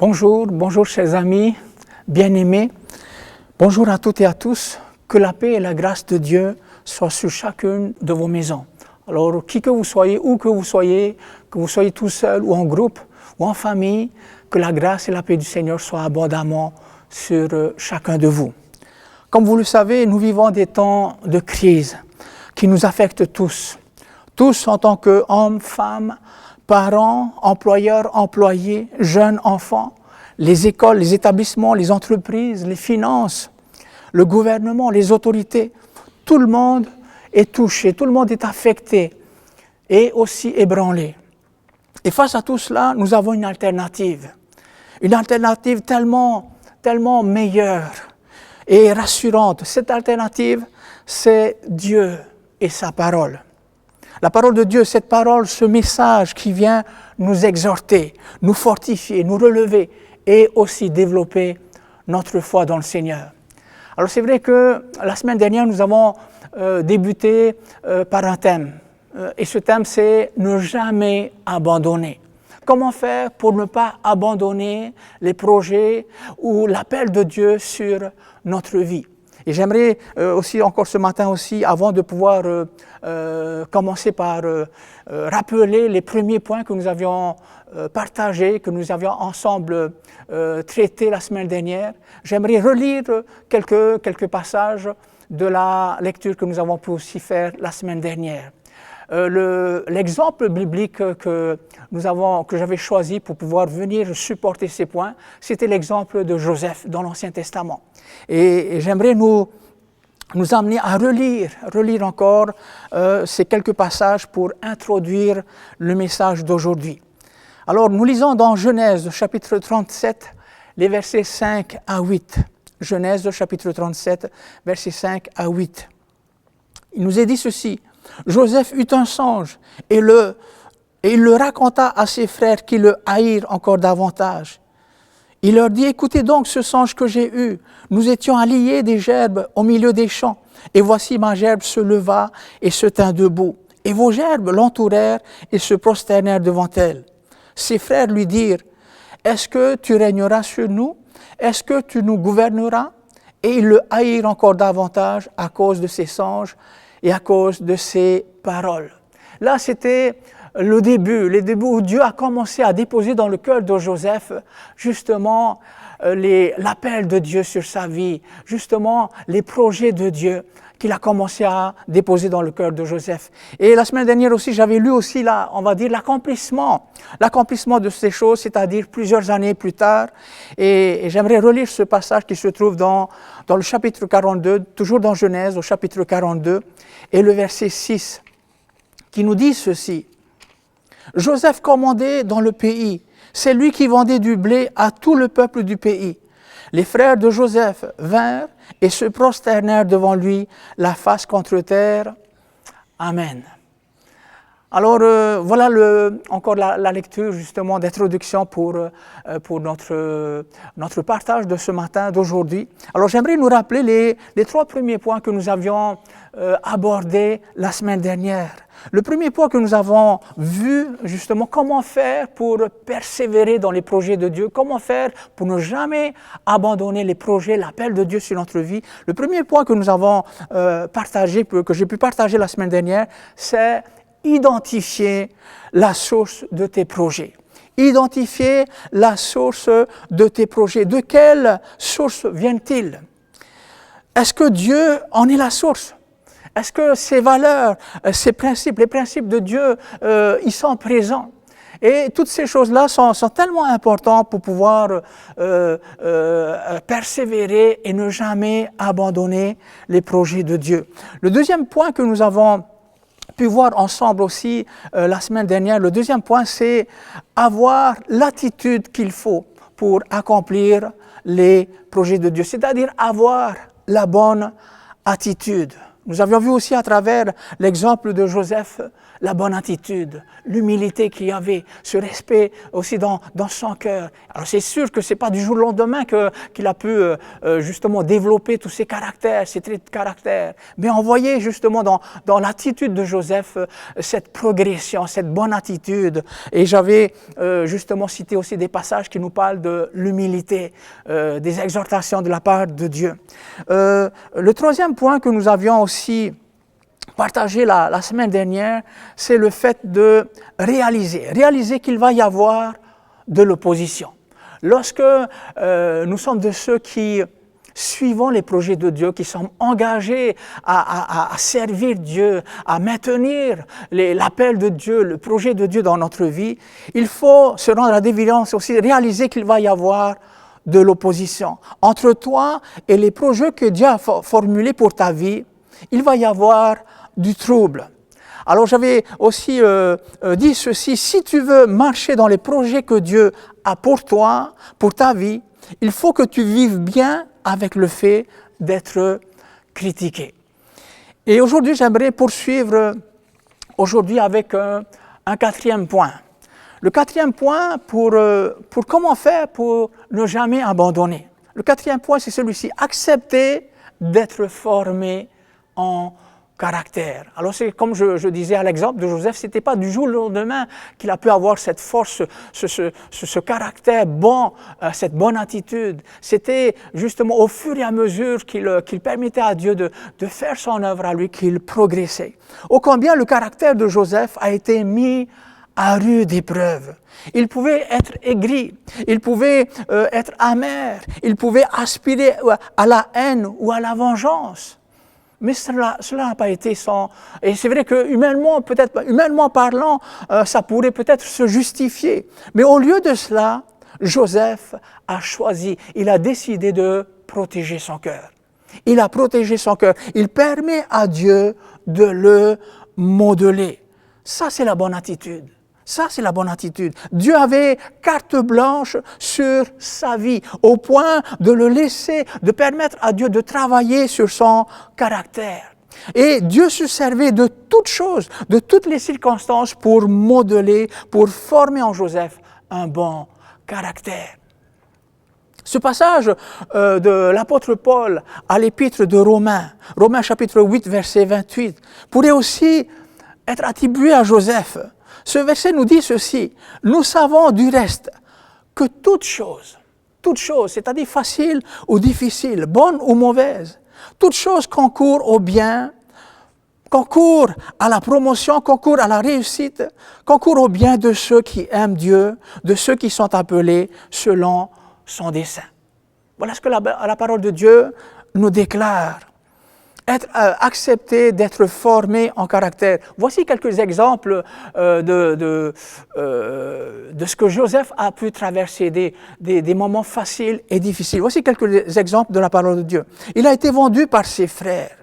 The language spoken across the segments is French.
Bonjour, bonjour chers amis, bien-aimés. Bonjour à toutes et à tous. Que la paix et la grâce de Dieu soient sur chacune de vos maisons. Alors, qui que vous soyez, où que vous soyez tout seul ou en groupe ou en famille, que la grâce et la paix du Seigneur soient abondamment sur chacun de vous. Comme vous le savez, nous vivons des temps de crise qui nous affectent tous. Tous en tant qu'hommes, femmes, parents, employeurs, employés, jeunes, enfants, les écoles, les établissements, les entreprises, les finances, le gouvernement, les autorités, tout le monde est touché, tout le monde est affecté et aussi ébranlé. Et face à tout cela, nous avons une alternative tellement meilleure et rassurante. Cette alternative, c'est Dieu et sa parole. La parole de Dieu, cette parole, ce message qui vient nous exhorter, nous fortifier, nous relever et aussi développer notre foi dans le Seigneur. Alors c'est vrai que la semaine dernière, nous avons débuté par un thème. Et ce thème, c'est « Ne jamais abandonner ». Comment faire pour ne pas abandonner les projets ou l'appel de Dieu sur notre vie? Et j'aimerais aussi encore ce matin aussi, avant de pouvoir commencer par rappeler les premiers points que nous avions partagés, que nous avions ensemble traités la semaine dernière, j'aimerais relire quelques passages de la lecture que nous avons pu aussi faire la semaine dernière. L'exemple biblique que j'avais choisi pour pouvoir venir supporter ces points, c'était l'exemple de Joseph dans l'Ancien Testament. Et j'aimerais nous amener à relire encore ces quelques passages pour introduire le message d'aujourd'hui. Alors, nous lisons dans Genèse, chapitre 37, les versets 5 à 8. Genèse, chapitre 37, versets 5 à 8. Il nous est dit ceci. Joseph eut un songe et il le raconta à ses frères qui le haïrent encore davantage. Il leur dit, écoutez donc ce songe que j'ai eu. Nous étions à lier des gerbes au milieu des champs. Et voici ma gerbe se leva et se tint debout. Et vos gerbes l'entourèrent et se prosternèrent devant elle. Ses frères lui dirent, est-ce que tu régneras sur nous? Est-ce que tu nous gouverneras? Et ils le haïrent encore davantage à cause de ses songes et à cause de ses paroles. Là, c'était le début où Dieu a commencé à déposer dans le cœur de Joseph justement l'appel de Dieu sur sa vie, justement les projets de Dieu qu'il a commencé à déposer dans le cœur de Joseph. Et la semaine dernière aussi, j'avais lu aussi l'accomplissement de ces choses, c'est-à-dire plusieurs années plus tard. Et j'aimerais relire ce passage qui se trouve dans le chapitre 42, toujours dans Genèse, au chapitre 42, et le verset 6, qui nous dit ceci. Joseph commandait dans le pays, c'est lui qui vendait du blé à tout le peuple du pays. Les frères de Joseph vinrent et se prosternèrent devant lui, la face contre terre. Amen. Alors voilà encore la lecture justement d'introduction pour notre partage de ce matin, d'aujourd'hui. Alors j'aimerais nous rappeler les trois premiers points que nous avions abordés la semaine dernière. Le premier point que nous avons vu, justement, comment faire pour persévérer dans les projets de Dieu, comment faire pour ne jamais abandonner les projets, l'appel de Dieu sur notre vie. Le premier point que nous avons partagé, que j'ai pu partager la semaine dernière, c'est identifier la source de tes projets. Identifier la source de tes projets. De quelle source viennent-ils? Est-ce que Dieu en est la source? Est-ce que ces valeurs, ces principes, les principes de Dieu, ils sont présents? Et toutes ces choses-là sont tellement importantes pour pouvoir persévérer et ne jamais abandonner les projets de Dieu. Le deuxième point que nous avons pu voir ensemble aussi la semaine dernière, le deuxième point, c'est avoir l'attitude qu'il faut pour accomplir les projets de Dieu, c'est-à-dire avoir la bonne attitude. Nous avions vu aussi à travers l'exemple de Joseph la bonne attitude, l'humilité qu'il y avait, ce respect aussi dans son cœur. Alors c'est sûr que ce n'est pas du jour au lendemain qu'il a pu justement développer tous ses caractères, ses traits de caractère. Mais on voyait justement dans l'attitude de Joseph cette progression, cette bonne attitude. Et j'avais justement cité aussi des passages qui nous parlent de l'humilité, des exhortations de la part de Dieu. Le troisième point que nous avions aussi partagé la semaine dernière, c'est le fait de réaliser qu'il va y avoir de l'opposition. Lorsque nous sommes de ceux qui suivons les projets de Dieu, qui sommes engagés à servir Dieu, à maintenir l'appel de Dieu, le projet de Dieu dans notre vie, il faut se rendre à l'évidence aussi, réaliser qu'il va y avoir de l'opposition. Entre toi et les projets que Dieu a formulés pour ta vie, il va y avoir du trouble. Alors j'avais aussi dit ceci, si tu veux marcher dans les projets que Dieu a pour toi, pour ta vie, il faut que tu vives bien avec le fait d'être critiqué. Et aujourd'hui, j'aimerais poursuivre avec un quatrième point. Le quatrième point pour comment faire pour ne jamais abandonner. Le quatrième point, c'est celui-ci, accepter d'être formé en caractère. Alors c'est comme je disais à l'exemple de Joseph, ce n'était pas du jour au lendemain qu'il a pu avoir cette force, ce caractère bon, cette bonne attitude. C'était justement au fur et à mesure qu'il permettait à Dieu de faire son œuvre à lui, qu'il progressait. Ô combien le caractère de Joseph a été mis à rude épreuve. Il pouvait être aigri, il pouvait être amer, il pouvait aspirer à la haine ou à la vengeance. Mais cela n'a pas été sans... Et c'est vrai que humainement parlant, ça pourrait peut-être se justifier. Mais au lieu de cela, Joseph a choisi, il a décidé de protéger son cœur. Il a protégé son cœur. Il permet à Dieu de le modeler. Ça, c'est la bonne attitude. Ça, c'est la bonne attitude. Dieu avait carte blanche sur sa vie, au point de le laisser, de permettre à Dieu de travailler sur son caractère. Et Dieu se servait de toutes choses, de toutes les circonstances pour modeler, pour former en Joseph un bon caractère. Ce passage de l'apôtre Paul à l'épître de Romains chapitre 8, verset 28, pourrait aussi être attribué à Joseph. Ce verset nous dit ceci, « Nous savons du reste que toute chose, c'est-à-dire facile ou difficile, bonne ou mauvaise, toute chose concourt au bien, concourt à la promotion, concourt à la réussite, concourt au bien de ceux qui aiment Dieu, de ceux qui sont appelés selon son dessein. » Voilà ce que la parole de Dieu nous déclare. Être accepté, d'être formé en caractère. Voici quelques exemples de ce que Joseph a pu traverser, des moments faciles et difficiles. Voici quelques exemples de la parole de Dieu. Il a été vendu par ses frères.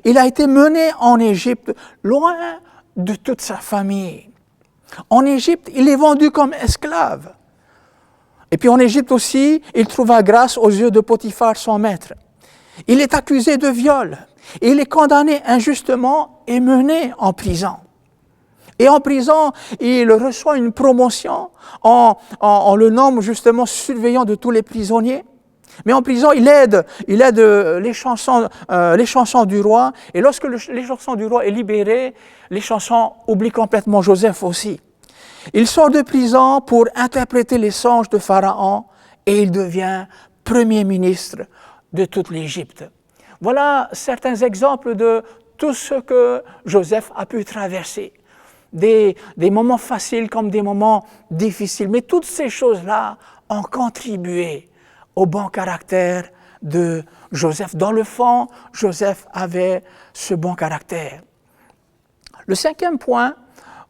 Il a été mené en Égypte, loin de toute sa famille. En Égypte, il est vendu comme esclave. Et puis en Égypte aussi, il trouva grâce aux yeux de Potiphar, son maître. Il est accusé de viol. Il est condamné injustement et mené en prison. Et en prison, il reçoit une promotion, on le nomme justement surveillant de tous les prisonniers. Mais en prison, il aide les chansons du roi. Et lorsque les chansons du roi est libéré, les chansons oublient complètement Joseph aussi. Il sort de prison pour interpréter les songes de Pharaon et il devient premier ministre de toute l'Égypte. Voilà certains exemples de tout ce que Joseph a pu traverser. Des moments faciles comme des moments difficiles. Mais toutes ces choses-là ont contribué au bon caractère de Joseph. Dans le fond, Joseph avait ce bon caractère. Le cinquième point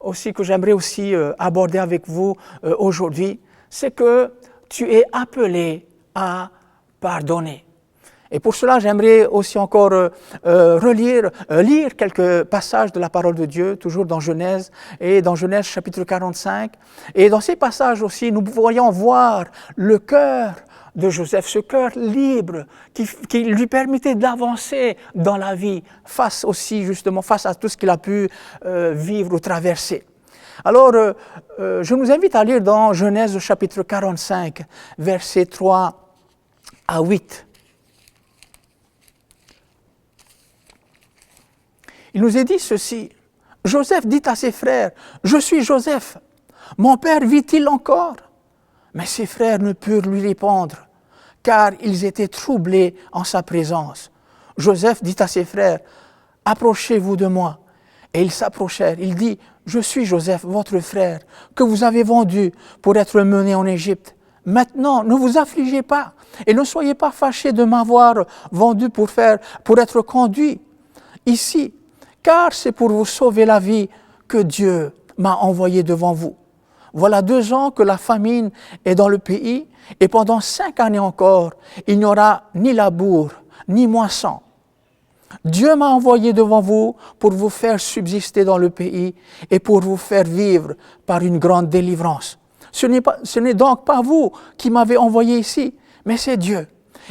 aussi que j'aimerais aussi aborder avec vous aujourd'hui, c'est que tu es appelé à pardonner. Et pour cela, j'aimerais aussi encore lire quelques passages de la parole de Dieu, toujours dans Genèse, et dans Genèse chapitre 45. Et dans ces passages aussi, nous pourrions voir le cœur de Joseph, ce cœur libre qui lui permettait d'avancer dans la vie, face à tout ce qu'il a pu vivre ou traverser. Alors, je nous invite à lire dans Genèse chapitre 45, versets 3 à 8. Il nous est dit ceci. Joseph dit à ses frères, « Je suis Joseph, mon père vit-il encore ?» Mais ses frères ne purent lui répondre, car ils étaient troublés en sa présence. Joseph dit à ses frères, « Approchez-vous de moi. » Et ils s'approchèrent. Il dit, « Je suis Joseph, votre frère, que vous avez vendu pour être mené en Égypte. Maintenant, ne vous affligez pas et ne soyez pas fâchés de m'avoir vendu pour être conduit ici, car c'est pour vous sauver la vie que Dieu m'a envoyé devant vous. Voilà 2 ans que la famine est dans le pays, et pendant 5 années encore, il n'y aura ni labour, ni moisson. Dieu m'a envoyé devant vous pour vous faire subsister dans le pays et pour vous faire vivre par une grande délivrance. Ce n'est donc pas vous qui m'avez envoyé ici, mais c'est Dieu.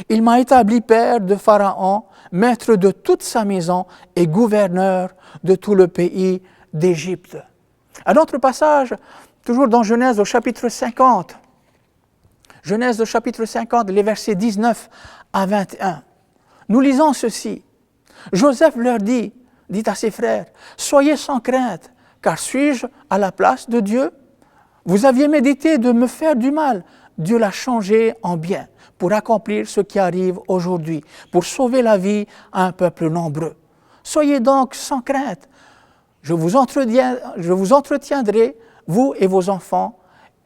Il m'a établi père de Pharaon, maître de toute sa maison et gouverneur de tout le pays d'Égypte. Un autre passage, toujours dans Genèse au chapitre 50. Genèse au chapitre 50, les versets 19 à 21. Nous lisons ceci. Joseph leur dit à ses frères, « Soyez sans crainte, car suis-je à la place de Dieu? Vous aviez médité de me faire du mal. Dieu l'a changé en bien pour accomplir ce qui arrive aujourd'hui, pour sauver la vie à un peuple nombreux. Soyez donc sans crainte. Je vous entretiendrai, vous et vos enfants. »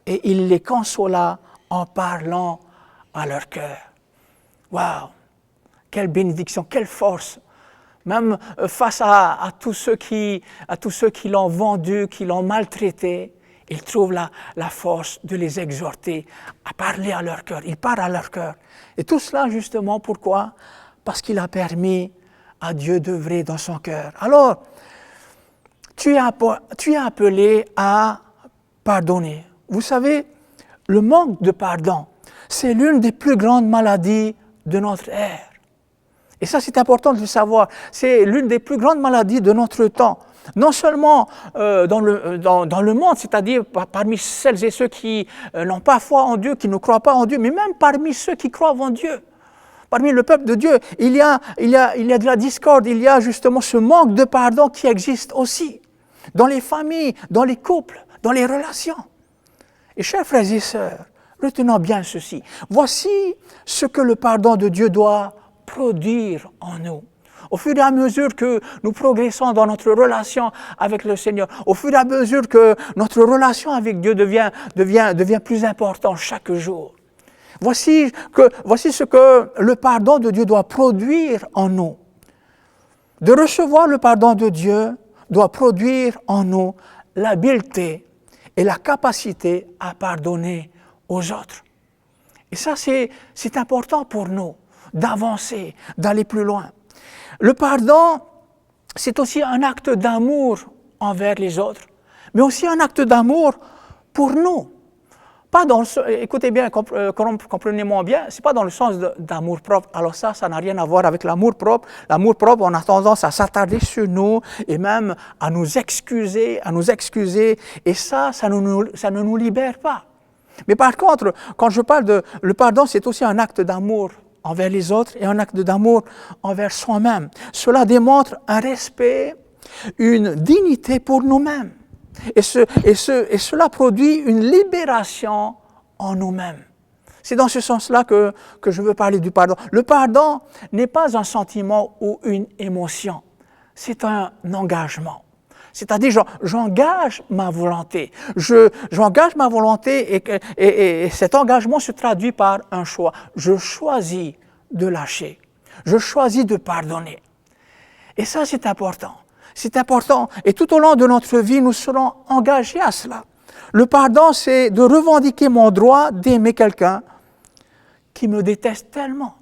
Et il les consola en parlant à leur cœur. Waouh! Quelle bénédiction, quelle force! Même face à tous ceux qui l'ont vendu, qui l'ont maltraité, il trouve la force de les exhorter à parler à leur cœur. Il parle à leur cœur. Et tout cela, justement, pourquoi? Parce qu'il a permis à Dieu d'œuvrer dans son cœur. Alors, tu es appelé à pardonner. Vous savez, le manque de pardon, c'est l'une des plus grandes maladies de notre ère. Et ça, c'est important de le savoir. C'est l'une des plus grandes maladies de notre temps. Non seulement dans le monde, c'est-à-dire parmi celles et ceux qui n'ont pas foi en Dieu, qui ne croient pas en Dieu, mais même parmi ceux qui croient en Dieu. Parmi le peuple de Dieu, il y a de la discorde, il y a justement ce manque de pardon qui existe aussi. Dans les familles, dans les couples, dans les relations. Et chers frères et sœurs, retenons bien ceci. Voici ce que le pardon de Dieu doit produire en nous. Au fur et à mesure que nous progressons dans notre relation avec le Seigneur, au fur et à mesure que notre relation avec Dieu devient plus importante chaque jour. Voici ce que le pardon de Dieu doit produire en nous. De recevoir le pardon de Dieu doit produire en nous l'habileté et la capacité à pardonner aux autres. Et ça, c'est important pour nous d'avancer, d'aller plus loin. Le pardon, c'est aussi un acte d'amour envers les autres, mais aussi un acte d'amour pour nous. Écoutez bien, comprenez-moi bien, ce n'est pas dans le sens d'amour propre. Alors ça n'a rien à voir avec l'amour propre. L'amour propre, on a tendance à s'attarder sur nous et même à nous excuser. Et ça ne nous libère pas. Mais par contre, quand je parle de le pardon, c'est aussi un acte d'amour envers les autres et un acte d'amour envers soi-même. Cela démontre un respect, une dignité pour nous-mêmes. Et cela produit une libération en nous-mêmes. C'est dans ce sens-là que je veux parler du pardon. Le pardon n'est pas un sentiment ou une émotion, c'est un engagement. C'est-à-dire, j'engage ma volonté. J'engage ma volonté et cet engagement se traduit par un choix. Je choisis de lâcher. Je choisis de pardonner. Et ça, c'est important. C'est important. Et tout au long de notre vie, nous serons engagés à cela. Le pardon, c'est de revendiquer mon droit d'aimer quelqu'un qui me déteste tellement.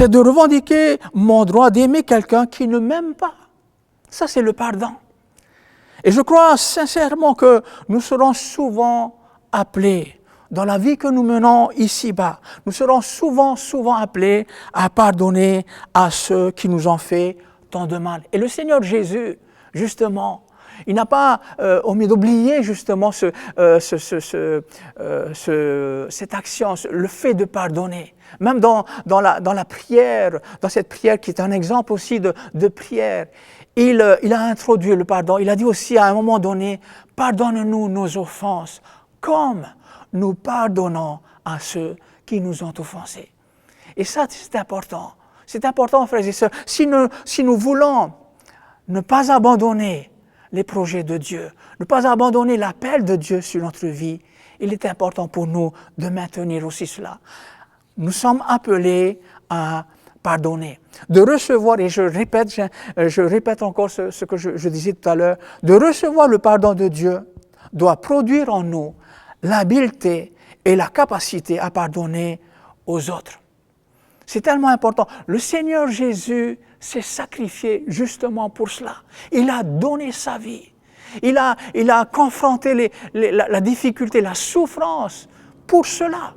c'est de revendiquer mon droit d'aimer quelqu'un qui ne m'aime pas. Ça, c'est le pardon. Et je crois sincèrement que nous serons souvent appelés, dans la vie que nous menons ici-bas, nous serons souvent appelés à pardonner à ceux qui nous ont fait tant de mal. Et le Seigneur Jésus, justement, il n'a pas omis d'oublier justement cette action, le fait de pardonner. Même dans la prière, dans cette prière qui est un exemple aussi de prière, il a introduit le pardon. Il a dit aussi à un moment donné, pardonne-nous nos offenses, comme nous pardonnons à ceux qui nous ont offensés. Et ça, c'est important. C'est important, frères et sœurs. Si nous voulons ne pas abandonner les projets de Dieu, ne pas abandonner l'appel de Dieu sur notre vie, il est important pour nous de maintenir aussi cela. Nous sommes appelés à pardonner, de recevoir, et je répète encore ce que je disais tout à l'heure, de recevoir le pardon de Dieu doit produire en nous l'habileté et la capacité à pardonner aux autres. C'est tellement important. Le Seigneur Jésus s'est sacrifié justement pour cela. Il a donné sa vie. Il a confronté la difficulté, la souffrance pour cela.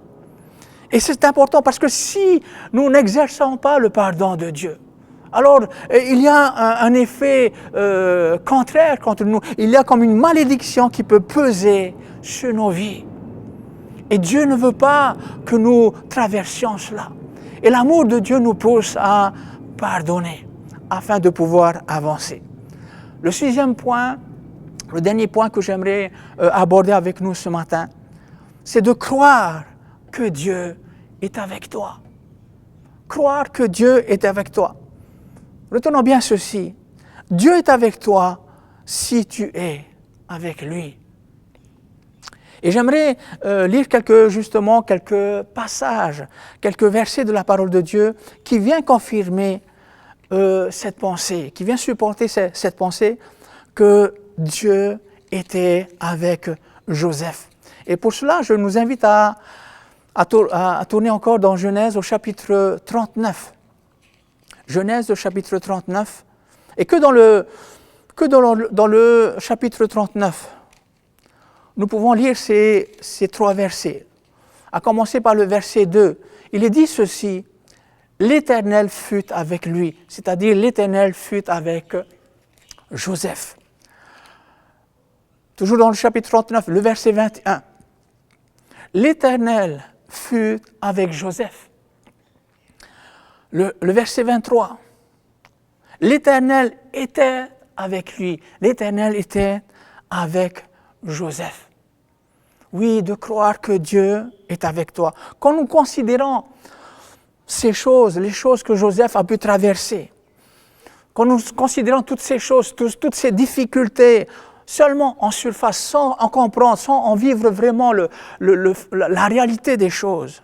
Et c'est important parce que si nous n'exerçons pas le pardon de Dieu, alors il y a un effet contraire contre nous. Il y a comme une malédiction qui peut peser sur nos vies. Et Dieu ne veut pas que nous traversions cela. Et l'amour de Dieu nous pousse à pardonner afin de pouvoir avancer. Le 6e point, le dernier point que j'aimerais aborder avec nous ce matin, c'est de croire que Dieu est avec toi. Croire que Dieu est avec toi. Retenons bien ceci. Dieu est avec toi si tu es avec lui. Et j'aimerais lire quelques passages, quelques versets de la parole de Dieu qui viennent confirmer cette pensée, qui viennent supporter cette pensée que Dieu était avec Joseph. Et pour cela, je nous invite à tourner encore dans Genèse au chapitre 39. Genèse au chapitre 39. Et que dans le chapitre 39, nous pouvons lire ces 3 versets. À commencer par le verset 2. Il est dit ceci, « L'Éternel fut avec lui », c'est-à-dire l'Éternel fut avec Joseph. Toujours dans le chapitre 39, le verset 21. « L'Éternel fut avec Joseph ». Le verset 23. « L'Éternel était avec lui ». L'Éternel était avec Joseph. Oui, de croire que Dieu est avec toi. Quand nous considérons ces choses, les choses que Joseph a pu traverser, quand nous considérons toutes ces choses, toutes ces difficultés, seulement en surface, sans en comprendre, sans en vivre vraiment la réalité des choses,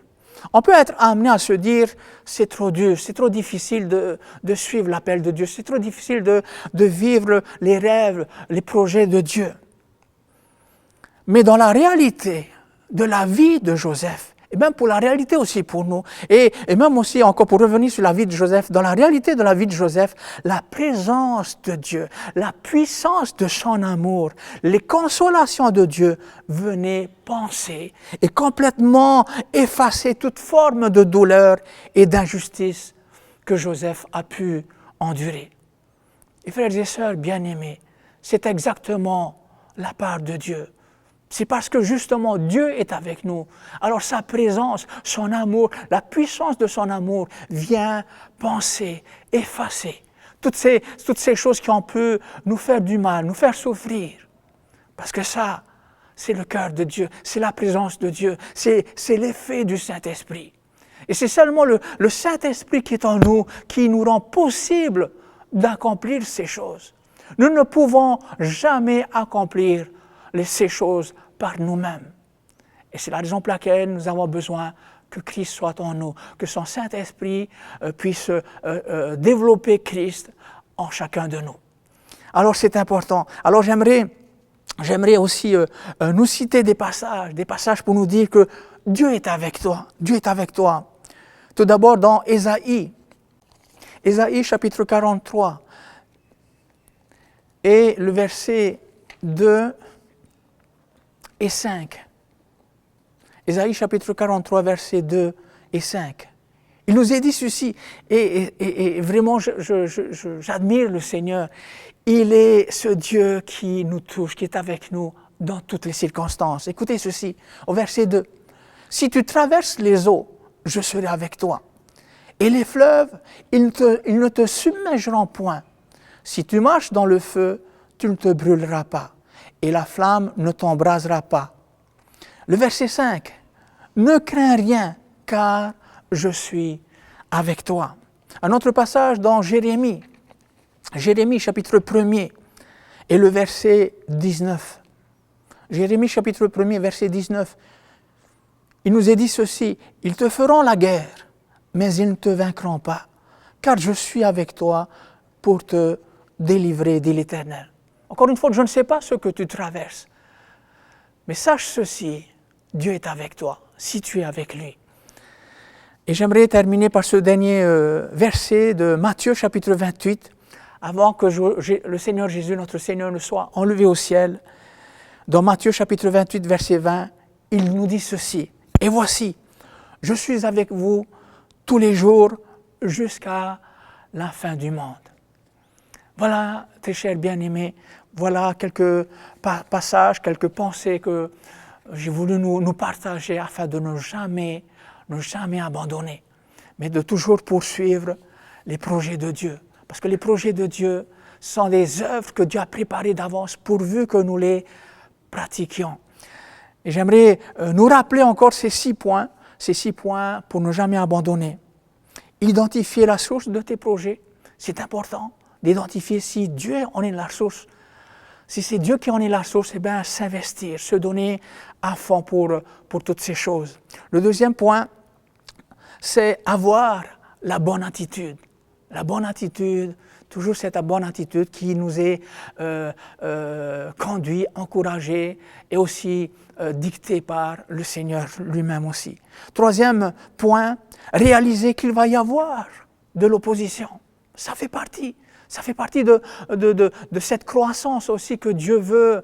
on peut être amené à se dire, c'est trop dur, c'est trop difficile de suivre l'appel de Dieu, c'est trop difficile de vivre les rêves, les projets de Dieu. Mais dans la réalité de la vie de Joseph, et même pour la réalité aussi pour nous, et même aussi encore pour revenir sur la vie de Joseph, dans la réalité de la vie de Joseph, la présence de Dieu, la puissance de son amour, les consolations de Dieu venaient penser et complètement effacer toute forme de douleur et d'injustice que Joseph a pu endurer. Et frères et sœurs bien-aimés, c'est exactement la part de Dieu. C'est parce que justement Dieu est avec nous. Alors sa présence, son amour, la puissance de son amour vient penser, effacer toutes ces choses qui ont pu nous faire du mal, nous faire souffrir. Parce que ça, c'est le cœur de Dieu, c'est la présence de Dieu, c'est l'effet du Saint-Esprit. Et c'est seulement le Saint-Esprit qui est en nous, qui nous rend possible d'accomplir ces choses. Nous ne pouvons jamais accomplir ces choses par nous-mêmes. Et c'est la raison pour laquelle nous avons besoin que Christ soit en nous, que son Saint-Esprit puisse développer Christ en chacun de nous. Alors c'est important. Alors j'aimerais aussi nous citer des passages pour nous dire que Dieu est avec toi. Dieu est avec toi. Tout d'abord dans Ésaïe, Ésaïe chapitre 43 et le verset 2 et 5. Ésaïe chapitre 43, versets 2 et 5. Il nous est dit ceci, et vraiment j'admire le Seigneur. Il est ce Dieu qui nous touche, qui est avec nous dans toutes les circonstances. Écoutez ceci, au verset 2. « Si tu traverses les eaux, je serai avec toi. Et les fleuves, ils ne te submergeront point. Si tu marches dans le feu, tu ne te brûleras pas, et la flamme ne t'embrasera pas. » Le verset 5. « Ne crains rien, car je suis avec toi. » Un autre passage dans Jérémie chapitre 1er et le verset 19. Jérémie chapitre 1er, verset 19. Il nous est dit ceci, « Ils te feront la guerre, mais ils ne te vaincront pas, car je suis avec toi pour te délivrer, dit l'Éternel. » Encore une fois, je ne sais pas ce que tu traverses, mais sache ceci, Dieu est avec toi, si tu es avec lui. Et j'aimerais terminer par ce dernier verset de Matthieu chapitre 28, avant que le Seigneur Jésus, notre Seigneur, ne soit enlevé au ciel. Dans Matthieu chapitre 28, verset 20, il nous dit ceci, « Et voici, je suis avec vous tous les jours jusqu'à la fin du monde. » Voilà, très chers bien-aimés, voilà quelques passages, quelques pensées que j'ai voulu nous partager afin de ne jamais abandonner, mais de toujours poursuivre les projets de Dieu. Parce que les projets de Dieu sont des œuvres que Dieu a préparées d'avance pourvu que nous les pratiquions. Et j'aimerais nous rappeler encore ces 6 points pour ne jamais abandonner. Identifier la source de tes projets, c'est important d'identifier si Dieu en est la source. Si c'est Dieu qui en est la source, eh bien s'investir, se donner à fond pour toutes ces choses. Le deuxième point, c'est avoir la bonne attitude. La bonne attitude, toujours cette bonne attitude qui nous est conduite, encouragée et aussi dictée par le Seigneur lui-même aussi. Troisième point, réaliser qu'il va y avoir de l'opposition. Ça fait partie de cette croissance aussi que Dieu veut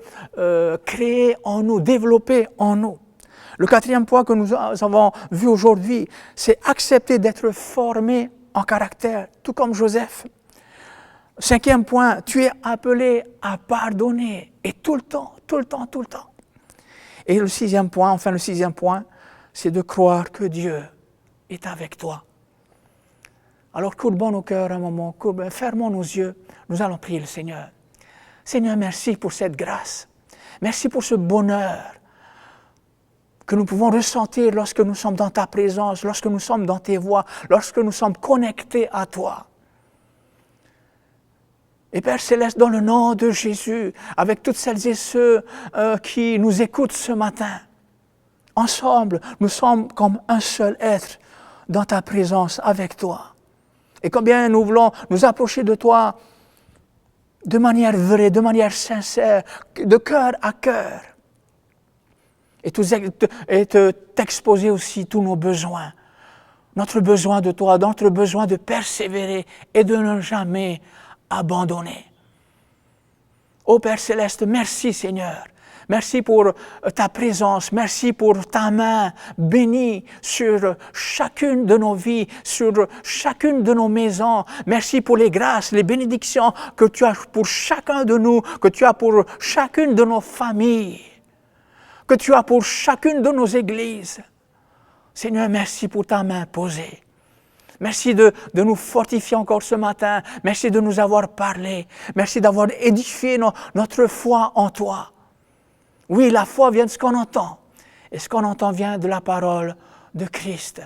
créer en nous, développer en nous. Le quatrième point que nous avons vu aujourd'hui, c'est accepter d'être formé en caractère, tout comme Joseph. Cinquième point, tu es appelé à pardonner, et tout le temps. Et le sixième point, c'est de croire que Dieu est avec toi. Alors courbons nos cœurs un moment, fermons nos yeux, nous allons prier le Seigneur. Seigneur, merci pour cette grâce, merci pour ce bonheur que nous pouvons ressentir lorsque nous sommes dans ta présence, lorsque nous sommes dans tes voies, lorsque nous sommes connectés à toi. Et Père Céleste, dans le nom de Jésus, avec toutes celles et ceux qui nous écoutent ce matin, ensemble, nous sommes comme un seul être dans ta présence avec toi. Et combien nous voulons nous approcher de toi de manière vraie, de manière sincère, de cœur à cœur. Et t'exposer aussi tous nos besoins. Notre besoin de toi, notre besoin de persévérer et de ne jamais abandonner. Ô Père Céleste, merci Seigneur. Merci pour ta présence, merci pour ta main bénie sur chacune de nos vies, sur chacune de nos maisons. Merci pour les grâces, les bénédictions que tu as pour chacun de nous, que tu as pour chacune de nos familles, que tu as pour chacune de nos églises. Seigneur, merci pour ta main posée. Merci de nous fortifier encore ce matin. Merci de nous avoir parlé. Merci d'avoir édifié notre foi en toi. Oui, la foi vient de ce qu'on entend. Et ce qu'on entend vient de la parole de Christ.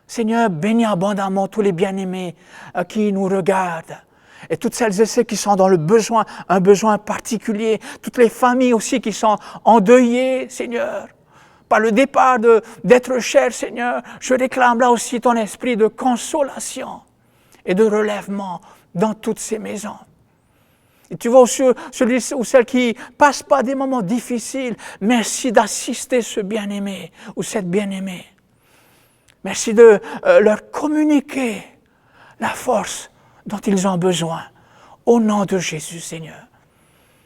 Seigneur, bénis abondamment tous les bien-aimés qui nous regardent. Et toutes celles et ceux qui sont dans un besoin particulier. Toutes les familles aussi qui sont endeuillées, Seigneur. Par le départ d'être cher, Seigneur, je réclame là aussi ton esprit de consolation et de relèvement dans toutes ces maisons. Et tu vois, celui ou celle qui passe pas des moments difficiles, merci d'assister ce bien-aimé ou cette bien-aimée. Merci de leur communiquer la force dont ils ont besoin. Au nom de Jésus, Seigneur.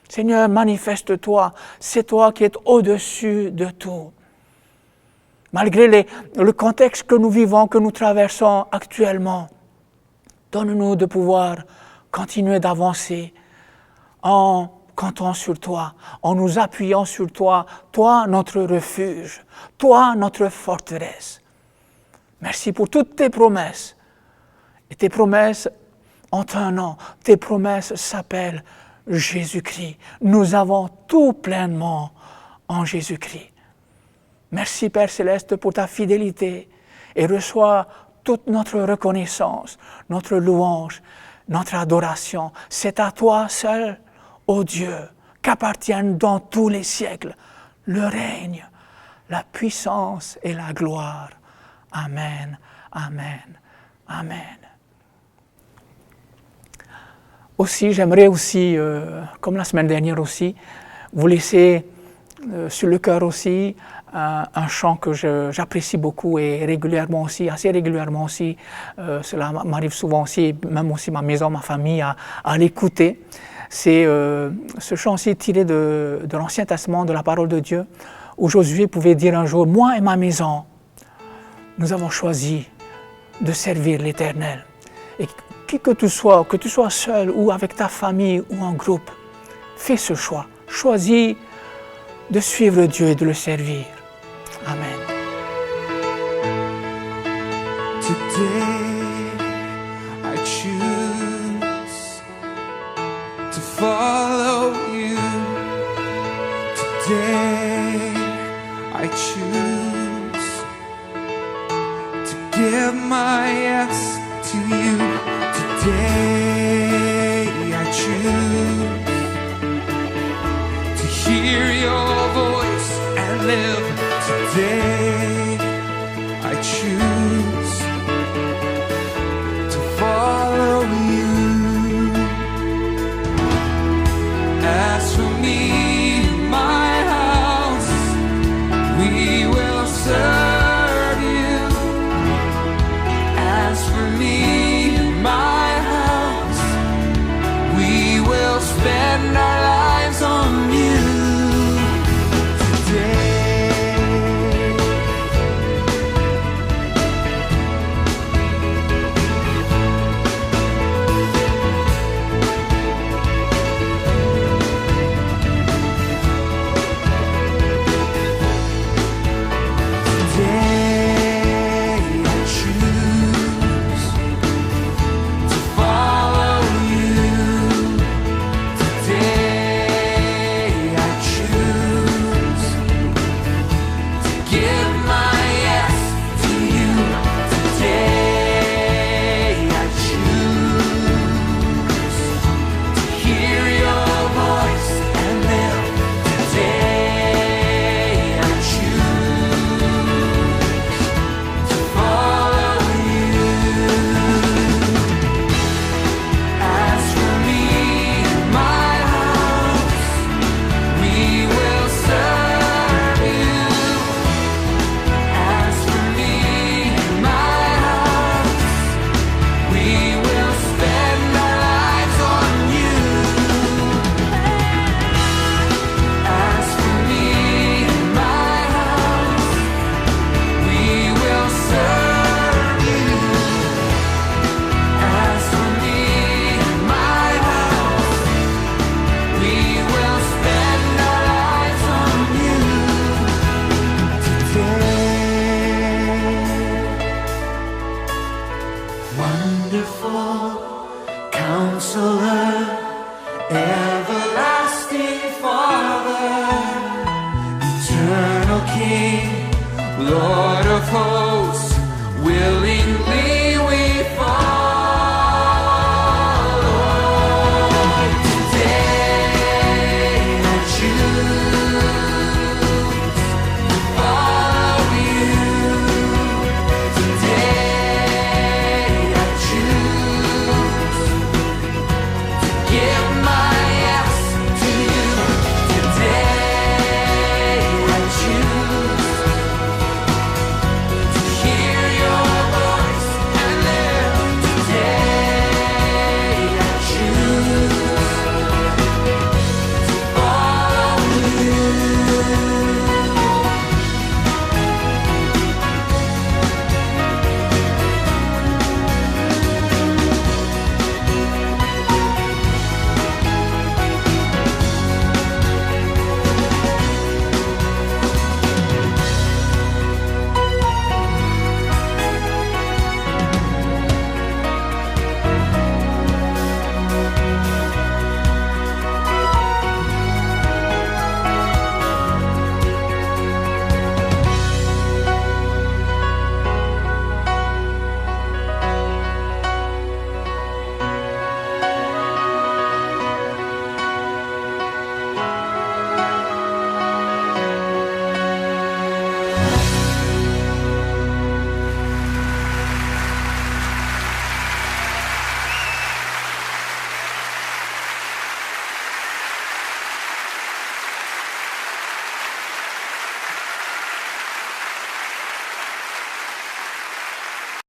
Seigneur, manifeste-toi. C'est toi qui es au-dessus de tout. Malgré le contexte que nous vivons, que nous traversons actuellement, donne-nous de pouvoir continuer d'avancer en comptant sur toi, en nous appuyant sur toi, toi notre refuge, toi notre forteresse. Merci pour toutes tes promesses. Et tes promesses ont un nom, tes promesses s'appellent Jésus-Christ. Nous avons tout pleinement en Jésus-Christ. Merci Père Céleste pour ta fidélité et reçois toute notre reconnaissance, notre louange, notre adoration. C'est à toi seul, ô Dieu, qu'appartiennent dans tous les siècles le règne, la puissance et la gloire. Amen, amen, amen. Aussi, j'aimerais aussi, comme la semaine dernière aussi, vous laisser sur le cœur aussi un chant que j'apprécie beaucoup et régulièrement aussi, assez régulièrement aussi, cela m'arrive souvent aussi, même aussi ma maison, ma famille, à l'écouter. C'est ce chant-ci tiré de l'Ancien Testament, de la parole de Dieu, où Josué pouvait dire un jour, « Moi et ma maison, nous avons choisi de servir l'Éternel. » Et qui que tu sois seul ou avec ta famille ou en groupe, fais ce choix. Choisis de suivre Dieu et de le servir. Amen. Today I choose to follow you. Today I choose to give my yes to you. Today